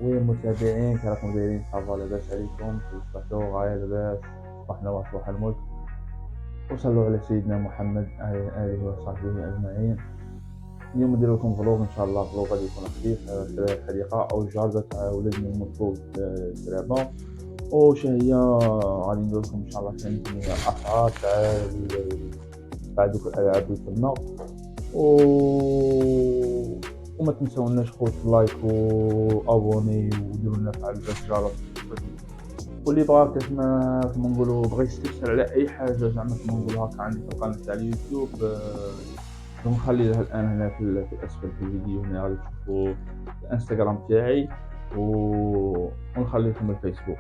والمتابعين كي راكم دايرين؟ صافا لاباس عليكم؟ كيفاش غاية لاباس؟ صباحنا وصباح الملك، وصلوا على سيدنا محمد آله وصحبه أجمعين. اليوم ندير لكم فلوغ ان شاء الله. فلوغ غادي يكون خفيف على الحديقه او الجارده تاع ولدنا المطلوب الدرابه. وش هي غادي ندير لكم ان شاء الله ثاني اسعار تاع دوك الالعاب اللي تما. وما تنساوناش خوت لايك وابوني وديروا لنا فعل الجرس. واللي بغا كما نقولوا بغى يستفسر على اي حاجه زعما كما نقولوا هكا عندي في القناه تاع اليوتيوب، نخلي لها الان هنا في اسفل في الفيديو. هنا غادي تشوفوا الانستغرام تاعي ونخلي لكم الفيسبوك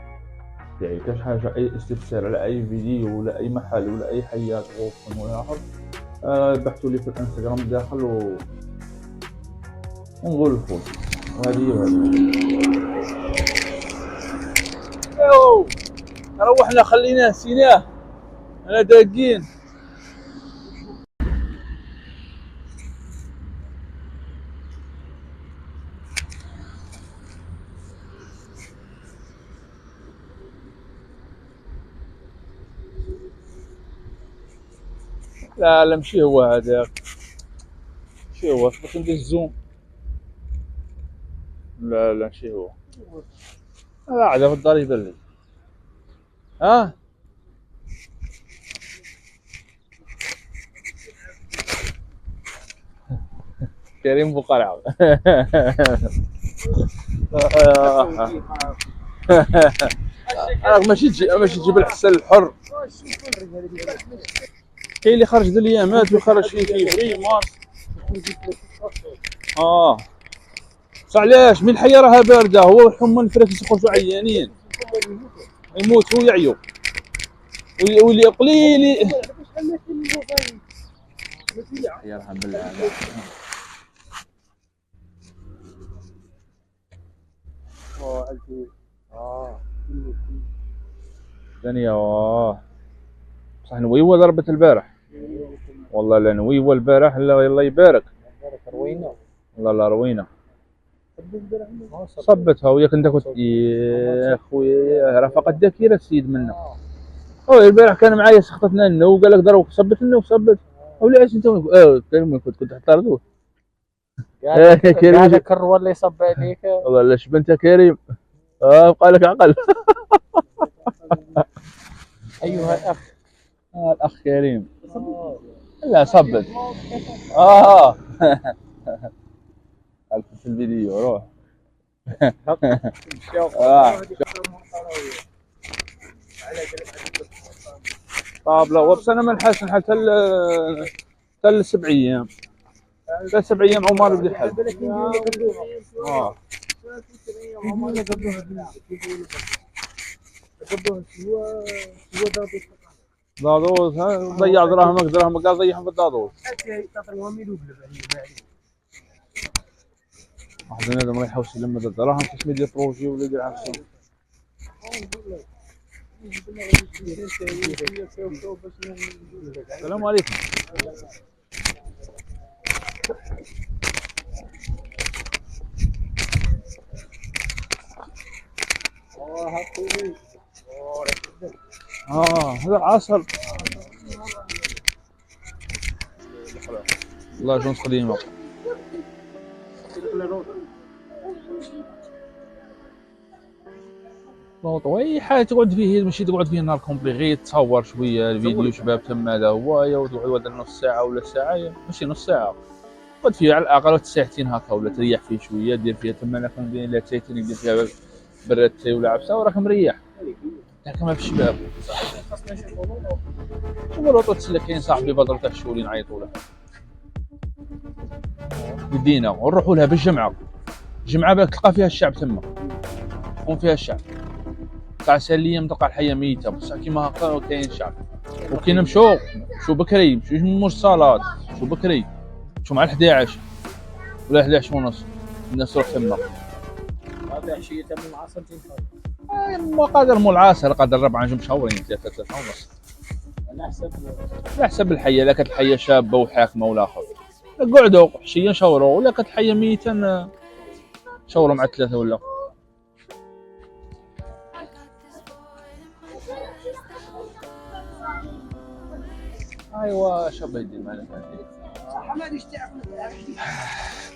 تاعي. كاش حاجه اي استفسار على اي فيديو ولا اي محل ولا اي حيات غوص ولا اخر، بحثوا لي في الانستغرام داخل ونقول لكم. وهذه يو روحنا خليناه سيناه انا داقين. لا ماشي هو هذاك، ماشي هو. باش ندير الزوم. لا ماشي هو. لا عاد في الدار يبان لي. ها كريم بقرعه. ماشي تجيب الحسن الحر. كاين اللي خرج ذي الايامات ويخرج في فيفري مارس. بصح علاش من الحياه راها بارده، هو الحمى الفراكس يخرجوا عيانين يموتوا ويعيوا واللي قليل يرحم بالله. ثانية بصح نويوة ضربت البارح والله. لا نويوة البارح الله يبارك. روينا والله لا روينا صبتها. وياك انت كنت يا خويا رافقة الذاكرة السيد منا. البارح كان معايا سخطتنا لنا وقال لك ضربك صبت لنا وصبت. ولا ايش انت كريم كنت تحترضوه كريم هذاك الروا اللي صب عليك والله لا شبنت كريم. بقى لك عقل. ايها الاخ. الاخ كريم لا صبت. في الفيديو روح. طابلة وبس انا ما نحس حتى ال 7 ايام. 7 ايام عمر بدي حل. دادوس ضيع دراهمك قال ضيعهم في الدادوس. واحد هذا ما يحوس يلم الدراهم كيش ما يدير بروجي ولا يدير عفسه. السلام عليكم. هذا عصر الله جونس قديمة. اي حاجه تقعد فيه ماشي تقعد فيه نهار كومبلي، غير تصور شويه الفيديو شباب تما هذا هو. وتقعد نص ساعه ولا ساعه، ماشي نص ساعه، تقعد فيه على الاقل ساعتين هكا ولا تريح فيه شويه. دير فيها تما راكم دايرين لا تايتين يدير فيها براتي ولا عبسه وراك مريح كما في الشباب. شوفوا لو تسلك كاين صاحبي بدر تاع الشولي نعيطوا له بدينا ونروحوا لها بالجمعه. الجمعه باك تلقى فيها الشعب تما، يكون فيها الشعب تاع ساليه تلقى الحيه ميته بصح كيما هكا كاين شعب. وكي نمشوا بكري مش الصالات، شو بكري شو مع 11 ولا 11 ونص الناس تروح تما. هذا عشيه تم العصر تنفع. ما قادر مو العصر قادر 4 نجوم شهورين 3 ونص على حسب الحيه. لا كانت الحيه شابه وحاكمه ولا اخر قعدوا حشيه شهوروا، ولا كانت الحيه ميته شهوروا مع 3 ولا ايوا شاب يدير معنا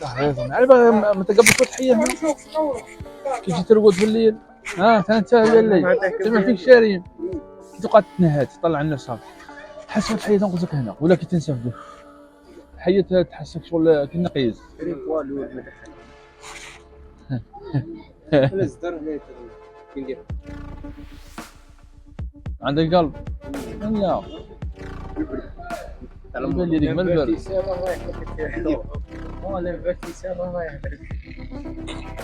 على متى قبل فتحيه كي جيت ترقد في الليل انت الليل تسمع فيك شارين تقعد تنهد تطلع الناس صافي تحس فتحيه تنقصك هنا ولا كي تنسى في حية تحسك شغل كي نقيز عندك قلب لا يبان لي ديك من البرد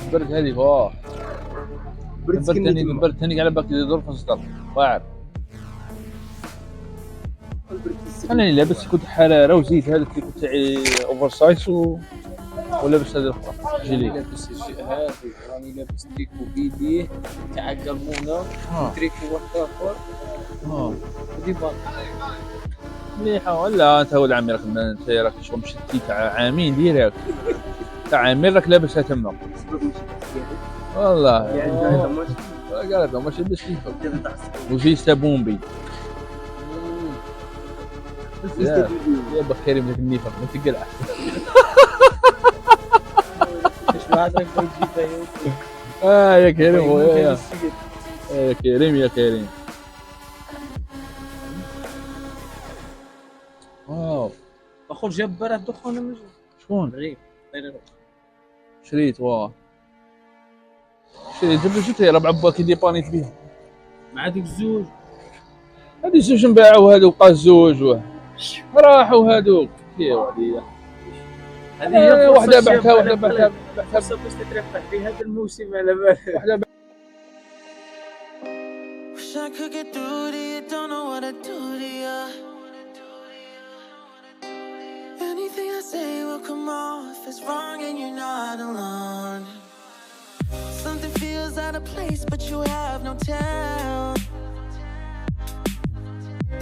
البرد هذيك البرد ثاني على بالك يدور في الصدر واعر انا اللي لابس كنت حراره وزيت هذاك اللي كنت اوفر سايز ولابس هذا الاخر جيلي لابس هذه راني لابس تريكو بيديه تاع قرمونه وتريكو واحد اخر ودي باط مليحه ولا انت ولد عمي راك شغل مشتي تاع عامين ديريك تاع عامين راك لابسها تما والله قالت له ماشي لبس كيفك وجيستا بومبي يا بخير من النيفه ما تقلع ايش ما عندك تجيبها يا كريم يا كريم يا كريم واو اخو جاب برا دخون شكون غريب شريت واه شريت جبت شتي ربع باكي دي بانيت بيهم مع هذوك الزوج هذي زوج نباعوا هذوك بقى الزوج راحوا هذوك يا وليدي هذه واحدة بعتها بس تترفع في هذا الموسم على بالك Wish I could get through to you, don't know what to do to you. Anything I say will come off as wrong and you're not alone. Something feels out of place but you have no tell.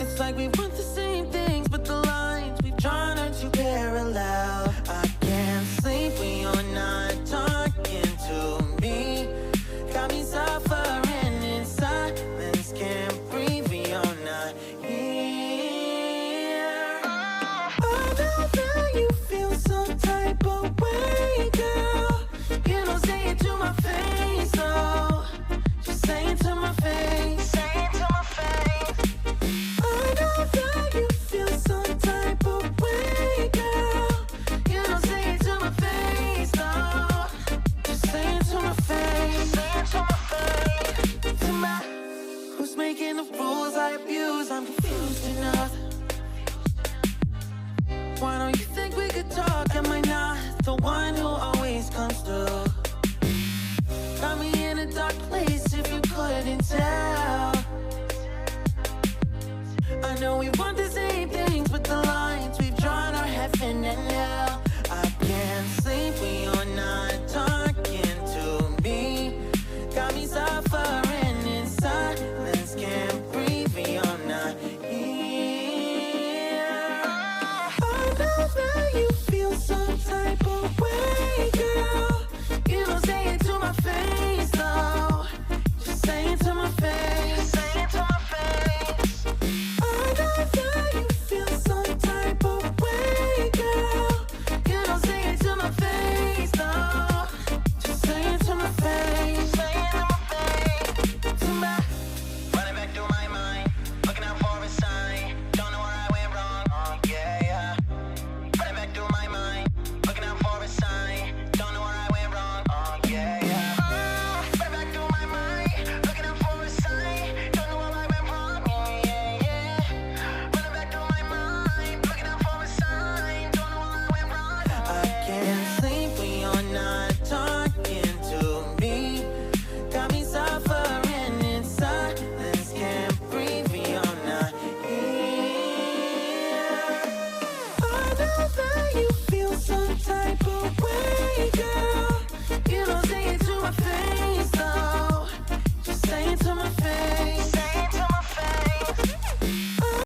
It's like we want the same things but the lines we've drawn are too parallel. I can't sleep when you're not talking to me. Got me suffering in silence, can't breathe when you're not here. I know that you feel some type of way, girl. You don't say it to my face, though. Just say it to my face. Say it to my face. I know that you feel some type of way, girl. You don't say it to my face, though. Just say it to my face. Say it to my face. To my, who's making the rules I abuse? I'm confused enough. Why don't you think we could talk? Am I not the one who always comes through? Got me in a dark place if you couldn't tell. I know we